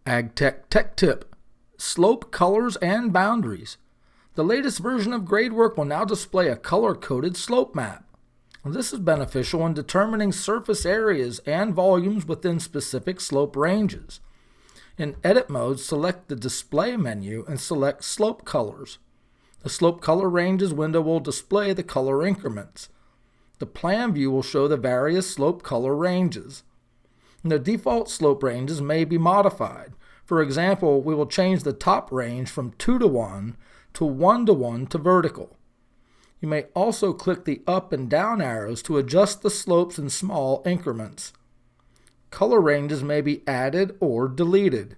AgTech Tech Tip: Slope Colors and Boundaries. The latest version of Gradework will now display a color-coded slope map. This is beneficial in determining surface areas and volumes within specific slope ranges. In Edit mode, select the Display menu and select Slope Colors. The Slope Color Ranges window will display the color increments. The Plan view will show the various slope color ranges. The default slope ranges may be modified. For example, we will change the top range from 2:1 to 1:1 to vertical. You may also click the up and down arrows to adjust the slopes in small increments. Color ranges may be added or deleted.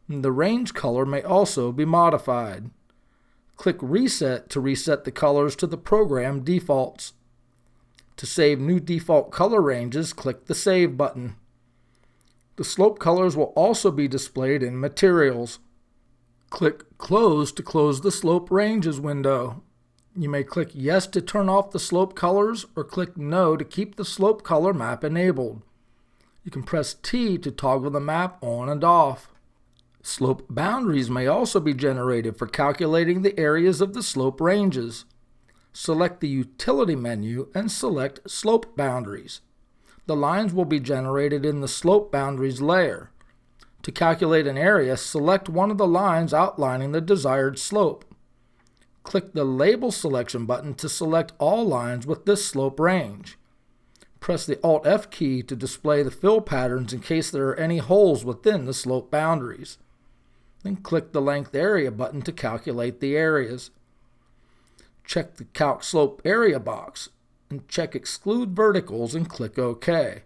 The range color may also be modified. Click Reset to reset the colors to the program defaults. To save new default color ranges, click the Save button. The slope colors will also be displayed in Materials. Click Close to close the Slope Ranges window. You may click Yes to turn off the slope colors or click No to keep the slope color map enabled. You can press T to toggle the map on and off. Slope boundaries may also be generated for calculating the areas of the slope ranges. Select the Utility menu and select Slope Boundaries. The lines will be generated in the Slope Boundaries layer. To calculate an area, select one of the lines outlining the desired slope. Click the Label Selection button to select all lines with this slope range. Press the Alt-F key to display the fill patterns in case there are any holes within the slope boundaries. Then click the Length Area button to calculate the areas. Check the Calc Slope Area box and check Exclude Verticals and click OK.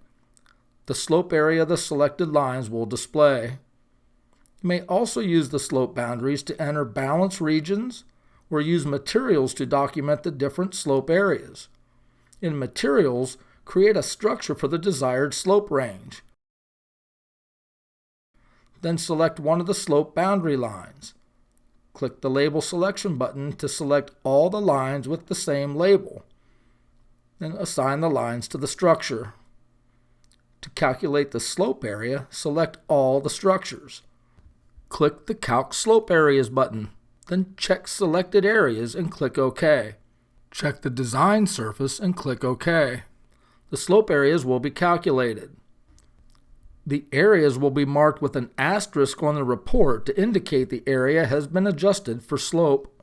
The slope area of the selected lines will display. You may also use the slope boundaries to enter balance regions or use Materials to document the different slope areas. In Materials, create a structure for the desired slope range. Then select one of the slope boundary lines. Click the Label Selection button to select all the lines with the same label. Then assign the lines to the structure. To calculate the slope area, select all the structures. Click the Calc Slope Areas button. Then check Selected Areas and click OK. Check the Design Surface and click OK. The slope areas will be calculated. The areas will be marked with an asterisk on the report to indicate the area has been adjusted for slope